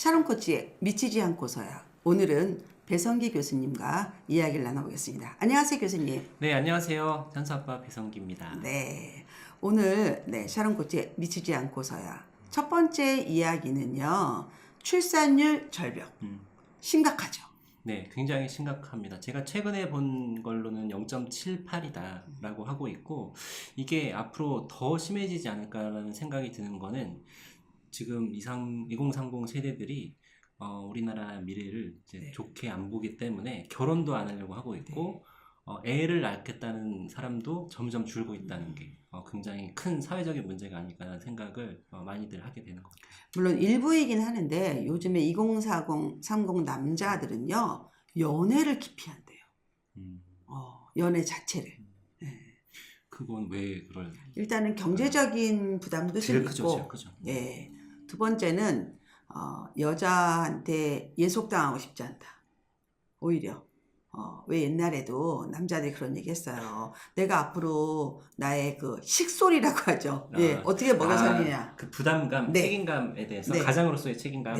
샤론 코치의 미치지 않고서야. 오늘은 배성기 교수님과 이야기를 나눠보겠습니다. 안녕하세요, 교수님. 네, 안녕하세요. 현수아빠 배성기입니다. 네, 오늘 샤론 코치의 미치지 않고서야. 첫 번째 이야기는요, 출산율 절벽. 심각하죠. 네, 굉장히 심각합니다. 제가 최근에 본 걸로는 0.78이다라고 하고 있고, 이게 앞으로 더 심해지지 않을까라는 생각이 드는 거는 지금 2030 세대들이 우리나라 미래를 이제 좋게 안 보기 때문에 결혼도 안 하려고 하고 있고, 애를 낳겠다는 사람도 점점 줄고 있다는 게 굉장히 큰 사회적인 문제가 아닐까라는 생각을 많이들 하게 되는 것 같아요. 물론 일부이긴 하는데 요즘에 2030 남자들은요, 연애를 기피한대요. 연애 자체를. 그건 왜 그럴? 일단은 경제적인 부담도 좀 있고, 제일 크죠. 예. 두 번째는 여자한테 예속당하고 싶지 않다. 오히려 왜 옛날에도 남자들이 그런 얘기 했어요. 내가 앞으로 나의 그 식솔이라고 하죠. 예, 어떻게 먹여 살리냐. 그 부담감, 네. 책임감에 대해서 네. 가장으로서의 책임감.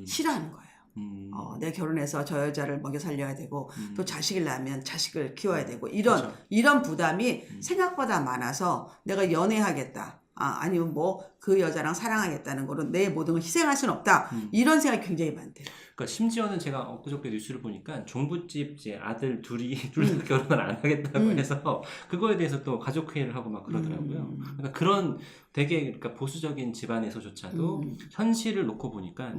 싫어하는 거예요. 내가 결혼해서 저 여자를 먹여 살려야 되고 또 자식을 낳으면 자식을 키워야 되고 이런 부담이 생각보다 많아서 내가 연애하겠다. 아니면 뭐 그 여자랑 사랑하겠다는 거로 내 모든 걸 희생할 수는 없다. 이런 생각이 굉장히 많대요. 그러니까 심지어는 제가 엊그저께 뉴스를 보니까 종부집 이제 아들 둘이 둘 다 결혼을 안 하겠다고 해서 그거에 대해서 또 가족회의를 하고 막 그러더라고요. 그러니까 그런 되게 그러니까 보수적인 집안에서조차도 현실을 놓고 보니까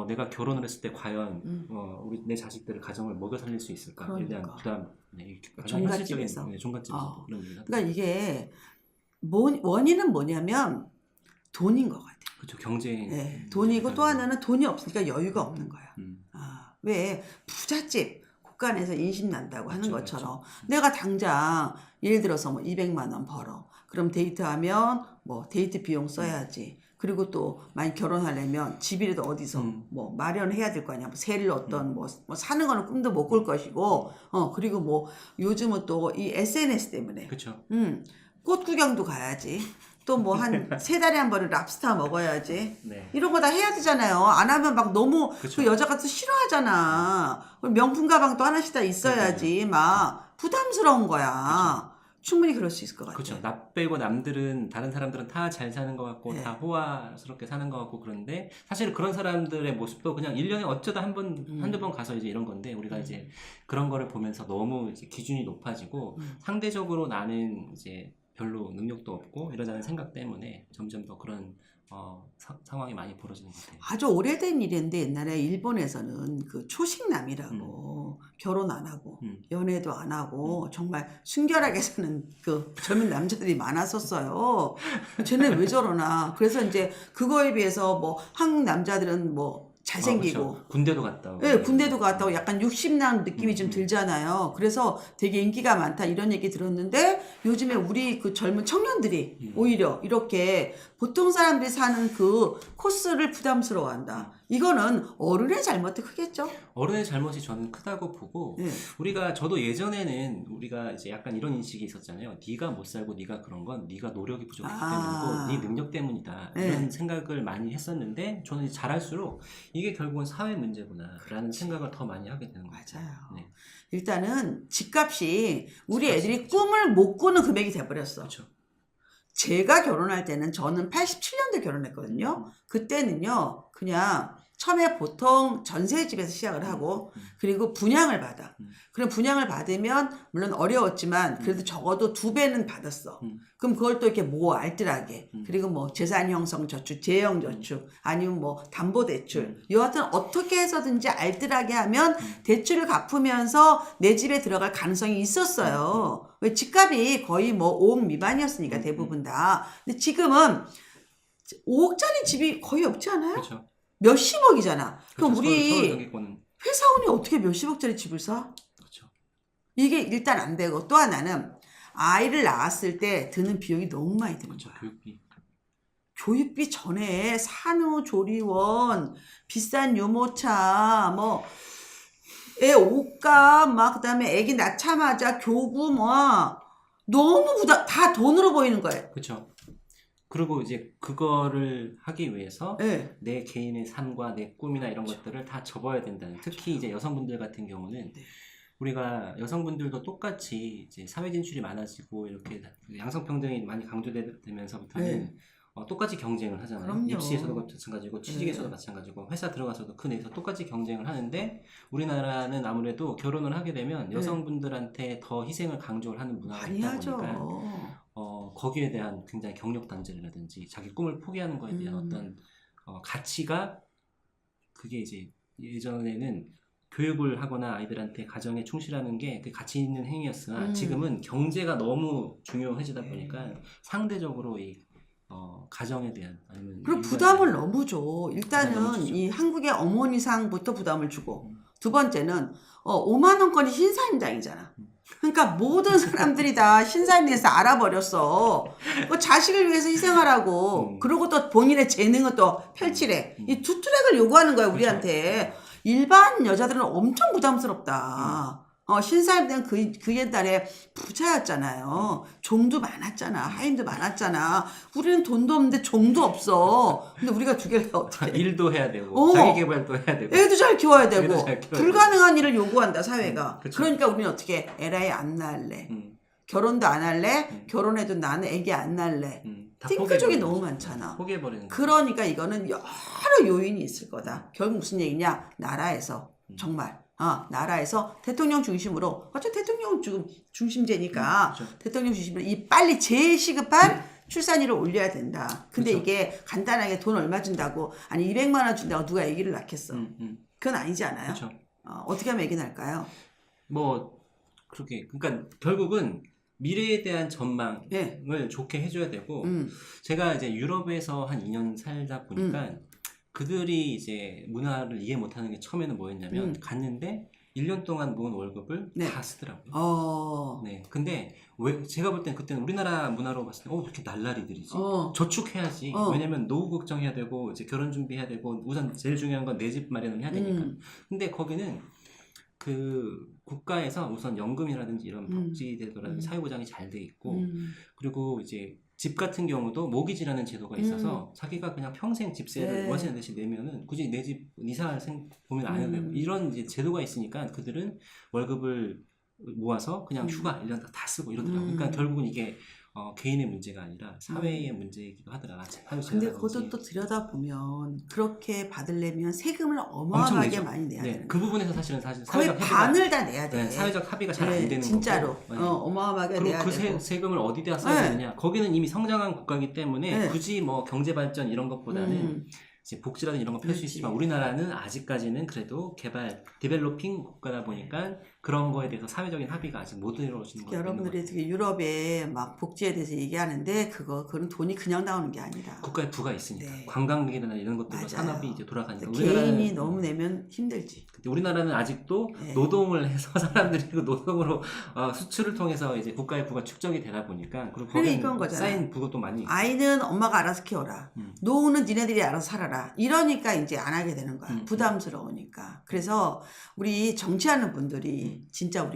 내가 결혼을 했을 때 과연 내 자식들을 가정을 먹여 살릴 수 있을까에 대한 부담, 종갓집에서 종갓집에서 그런 얘기가. 그러니까 이게 원인은 뭐냐면 돈인 것 같아요. 그렇죠. 경제. 돈이고 또 하나는 돈이 없으니까 여유가 없는 거야. 왜 부잣집 곳간에서 인심 난다고 하는 것처럼 내가 당장 예를 들어서 뭐 200만 원 벌어. 그럼 데이트하면 뭐 데이트 비용 써야지. 그리고 또 만약 결혼하려면 집이라도 어디서 뭐 마련해야 될 거 아니야. 뭐 세를 어떤 뭐 사는 거는 꿈도 못 꿀 것이고 그리고 뭐 요즘은 또 이 SNS 때문에 그렇죠. 꽃 구경도 가야지. 또 뭐 한 3달에 한 번은 랍스터 먹어야지. 네. 이런 거 다 해야 되잖아요. 안 하면 막 너무 그 여자가 또 싫어하잖아. 명품 가방도 하나씩 다 있어야지. 막 부담스러운 거야. 충분히 그럴 수 있을 것 같아요. 그렇죠. 나 빼고 남들은 다른 사람들은 다 잘 사는 것 같고 다 호화스럽게 사는 것 같고 그런데 사실 그런 사람들의 모습도 그냥 1년에 어쩌다 한두 번 가서 이제 이런 건데 우리가 이제 그런 거를 보면서 너무 이제 기준이 높아지고 상대적으로 나는 이제 별로 능력도 없고 이러다는 생각 때문에 점점 더 그런 상황이 많이 벌어지는 것 같아요. 아주 오래된 일인데 옛날에 일본에서는 그 초식남이라고 결혼 안 하고 연애도 안 하고 정말 순결하게 사는 그 젊은 남자들이 많았었어요. 쟤네 왜 저러나. 그래서 이제 그거에 비해서 뭐 한국 남자들은 뭐 잘생기고 그렇죠. 군대도 갔다 오고. 네, 군대도 갔다 오고 약간 육심난 느낌이 좀 들잖아요. 그래서 되게 인기가 많다 이런 얘기 들었는데 요즘에 우리 그 젊은 청년들이 오히려 이렇게 보통 사람들이 사는 그 코스를 부담스러워한다. 이거는 어른의 잘못도 크겠죠? 어른의 잘못이 저는 크다고 보고 저도 예전에는 우리가 이제 약간 이런 인식이 있었잖아요. 네가 못 살고 네가 그런 건 네가 노력이 부족했기 때문이고 네 능력 때문이다. 이런 생각을 많이 했었는데 저는 이제 잘할수록 이게 결국은 사회 문제구나라는 생각을 더 많이 하게 되는 거예요. 맞아요. 네. 일단은 집값이 우리 애들이 꿈을 못 꾸는 금액이 돼버렸어. 그렇죠. 제가 결혼할 때는 저는 87년도에 결혼했거든요. 그때는요, 그냥 처음에 보통 전세집에서 시작을 하고, 그리고 분양을 받아. 그럼 분양을 받으면, 물론 어려웠지만, 그래도 적어도 2배는 받았어. 그럼 그걸 또 이렇게 모아, 알뜰하게. 그리고 뭐 재산 형성 저축, 재형 저축, 아니면 뭐 담보 대출. 여하튼 어떻게 해서든지 알뜰하게 하면 대출을 갚으면서 내 집에 들어갈 가능성이 있었어요. 왜 집값이 거의 뭐 5억 미만이었으니까 대부분 다. 근데 지금은 5억짜리 집이 거의 없지 않아요? 그렇죠. 몇십억이잖아. 그럼 우리 경기권은 회사원이 어떻게 몇십억짜리 집을 사? 그렇죠. 이게 일단 안 되고 또 하나는 아이를 낳았을 때 드는 비용이 너무 많이 드는 거야. 교육비. 교육비 전에 산후조리원, 비싼 유모차, 뭐 애 옷값, 막 그다음에 애기 낳자마자 교구 뭐 너무 부담 다 돈으로 보이는 거예요. 그렇죠. 그리고 이제 그거를 하기 위해서 네. 내 개인의 삶과 내 꿈이나 이런 것들을 다 접어야 된다는. 특히 이제 여성분들 같은 경우는 네. 우리가 여성분들도 똑같이 이제 사회 진출이 많아지고 이렇게 양성평등이 많이 강조되면서부터는 네. 똑같이 경쟁을 하잖아요. 그럼요. 입시에서도 마찬가지고 취직에서도 네. 마찬가지고 회사 들어가서도 그 내에서 똑같이 경쟁을 하는데 우리나라는 아무래도 결혼을 하게 되면 네. 여성분들한테 더 희생을 강조를 하는 문화가 많이 있다 하죠. 보니까 거기에 대한 굉장히 경력 단절이라든지 자기 꿈을 포기하는 거에 대한 어떤 가치가 그게 이제 예전에는 교육을 하거나 아이들한테 가정에 충실하는 게 그 가치 있는 행위였으나 지금은 경제가 너무 중요해지다 보니까 상대적으로 이 가정에 대한 아니면 그리고 일가에 부담을 대한 너무 줘. 부담을 일단은 주죠. 이 한국의 어머니상부터 부담을 주고 두 번째는 5만 원권이 신사임당이잖아. 그러니까 모든 사람들이 다 신사임당에서 알아버렸어. 자식을 위해서 희생하라고. 그리고 또 본인의 재능을 또 펼치래. 이 두 트랙을 요구하는 거야 우리한테. 일반 여자들은 엄청 부담스럽다. 신사임당 그 옛날에 부자였잖아요. 종도 많았잖아. 하인도 많았잖아. 우리는 돈도 없는데 종도 없어. 근데 우리가 두 개를 어떻게 해? 일도 해야 되고 자기 개발도 해야 되고 애도 잘 키워야 되고 애도 잘 키워야 불가능한 일을 요구한다 사회가. 그쵸. 그러니까 우리는 어떻게 해? 에라이 안 낳을래. 결혼도 안 할래. 결혼해도 나는 애기 안 낳을래. 다 띵크족이 포기해버리는 너무 거죠. 많잖아. 포기해버리는 거죠. 그러니까 이거는 여러 요인이 있을 거다. 결국 무슨 얘기냐? 나라에서 정말 나라에서 대통령 중심으로 어차피 대통령 중심제니까 그렇죠. 대통령 중심으로 이 빨리 제일 시급한 출산율을 올려야 된다. 근데 그렇죠. 이게 간단하게 돈 얼마 준다고 아니 200만 원 준다고 누가 아기를 낳겠어. 그건 아니지 않아요? 그렇죠. 어떻게 하면 아기 낳을까요? 뭐 그렇게 그러니까 결국은 미래에 대한 전망을 네. 좋게 해줘야 되고 제가 이제 유럽에서 한 2년 살다 보니까 그들이 이제 문화를 이해 못하는 게 처음에는 뭐였냐면 갔는데 1년 동안 모은 월급을 네. 다 쓰더라고요. 네. 근데 왜 제가 볼 땐 그때는 우리나라 문화로 봤을 때 그렇게 날라리들이지. 저축해야지. 왜냐면 노후 걱정해야 되고 이제 결혼 준비해야 되고 우선 제일 중요한 건 내 집 마련을 해야 되니까. 근데 거기는 그 국가에서 우선 연금이라든지 이런 복지제도라든지 사회보장이 잘 돼 있고 그리고 이제 집 같은 경우도 모기지라는 제도가 있어서 자기가 그냥 평생 집세를 네. 월세 내듯이 내면은 굳이 내 집 이사할 고민 안 해도 되고 이런 이제 제도가 있으니까 그들은 월급을 모아서 그냥 휴가 1년 다 쓰고 이러더라고요. 그러니까 결국은 이게 개인의 문제가 아니라 사회의 문제이기도 하더라. 근데 그것도 또 들여다보면 그렇게 받으려면 세금을 어마어마하게 많이 내야 네, 되는 그 부분에서 사실은 거의 사회적 반을 다 내야 돼. 네, 사회적 합의가 잘 안 네, 되는 진짜로 거고. 네. 어마어마하게 그리고 내야 그 되고. 세금을 어디다 써야 네. 되느냐? 거기는 이미 성장한 국가이기 때문에 네. 굳이 뭐 경제 발전 이런 것보다는 이제 복지라든 이런 거 펼 수 그렇지. 있지만 우리나라는 아직까지는 그래도 디벨로핑 국가다 보니까 그런 거에 대해서 사회적인 합의가 아직 못 이루어지는 거예요. 여러분들이 되게 유럽에 막 복지에 대해서 얘기하는데 그건 돈이 그냥 나오는 게 아니라 국가에 부가 있으니까 네. 관광객이나 이런 것들로 맞아요. 산업이 이제 돌아가니까 개인이 너무 내면 힘들지. 근데 우리나라는 아직도 네. 노동을 해서 사람들이 그 노동으로 수출을 통해서 이제 국가의 부가 축적이 되다 보니까 그리고 그러니까 거기에 이건 거잖아. 쌓인 부도 많이 아이는 엄마가 알아서 키워라. 노후는 니네들이 알아서 살아라. 이러니까 이제 안 하게 되는 거야. 부담스러우니까. 그래서 우리 정치하는 분들이 진짜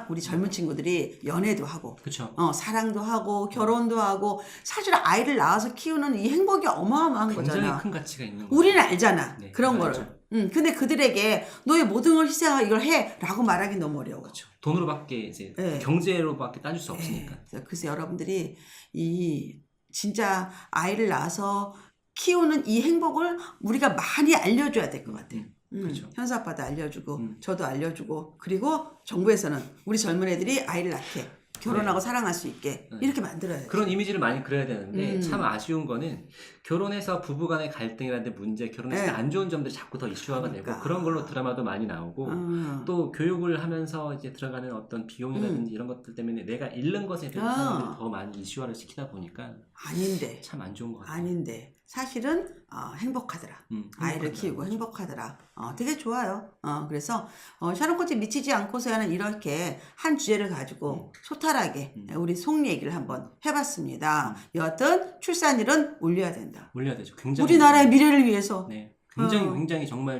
우리 젊은 친구들이 연애도 하고 그렇죠. 사랑도 하고 결혼도 하고 사실 아이를 낳아서 키우는 이 행복이 어마어마한 굉장히 거잖아. 큰 가치가 있는 거예요. 우리는 알잖아. 네, 그런 알죠. 거를. 근데 그들에게 너의 모든 걸 희생하고 이걸 해 라고 말하기 너무 어려워. 그렇죠. 돈으로밖에 이제 네. 경제로밖에 따질 수 없으니까. 그래서 여러분들이 이 진짜 아이를 낳아서 키우는 이 행복을 우리가 많이 알려줘야 될 것 같아요. 그렇죠. 현수 아빠도 알려주고 저도 알려주고 그리고 정부에서는 우리 젊은 애들이 아이를 낳게 결혼하고 사랑할 수 있게 이렇게 만들어야 돼요. 그런 이미지를 많이 그려야 되는데 참 아쉬운 거는 결혼해서 부부간의 갈등이라든지 문제, 결혼했을 때 안 좋은 점들이 자꾸 더 이슈화가 되고 그런 걸로 드라마도 많이 나오고 또 교육을 하면서 이제 들어가는 어떤 비용이라든지 이런 것들 때문에 내가 잃는 것에 대해서 사람들이 더 많이 이슈화를 시키다 보니까 아닌데 참 안 좋은 것 같아요. 아닌데 사실은 행복하더라. 아이를 키우고 행복하더라. 되게 좋아요. 그래서 샤론 코치 미치지 않고서야는 이렇게 한 주제를 가지고 소탈하게 우리 속 얘기를 한번 해봤습니다. 여하튼 출산율은 올려야 된다. 올려야 되죠. 굉장히 우리나라의 미래를 위해서. 네, 굉장히 정말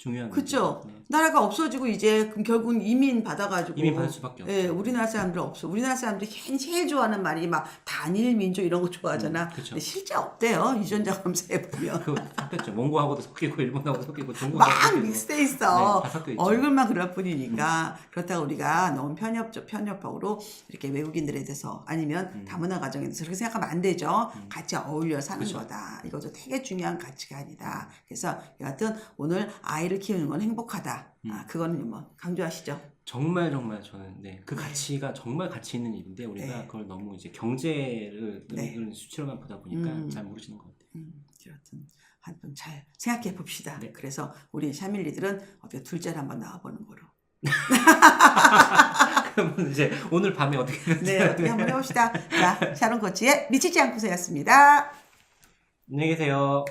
중요한 그쵸? 문제죠. 네. 나라가 없어지고 이제 그럼 결국은 이민 받아가지고 이민 받을 수밖에 없죠. 예, 우리나라 사람들 없어. 우리나라 사람들이 제일 좋아하는 말이 막 단일 민족 이런 거 좋아하잖아. 그쵸. 근데 실제 없대요. 유전자 검사해 보면 그거 섞였죠. 몽고하고도 섞이고 일본하고도 섞이고 중국하고도 막 섞이고. 믹스돼 있어. 네, 다 섞여 있죠. 얼굴만 그럴 뿐이니까 그렇다고 우리가 너무 편협적으로 이렇게 외국인들에 대해서 아니면 다문화 가정에 대해서 그렇게 생각하면 안 되죠. 같이 어울려 사는 그쵸. 거다. 이것도 되게 중요한 가치관이다. 그래서 여하튼 오늘 아이를 키우는 건 행복하다. 그거는 뭐 강조하시죠. 정말 저는 그 가치가 정말 가치 있는 일인데 우리가 네. 그걸 너무 이제 경제를 네. 수치로만 보다 보니까 잘 모르시는 것 같아요. 여하튼 한번 잘 생각해 봅시다. 네. 그래서 우리 샤밀리들은 어떻게 둘째를 한번 낳아보는 거로. 그러면 이제 오늘 밤에 어떻게 네, 어떻게 한번 해봅시다. 자, 샤론 코치의 미치지 않고서였습니다. 안녕히 계세요.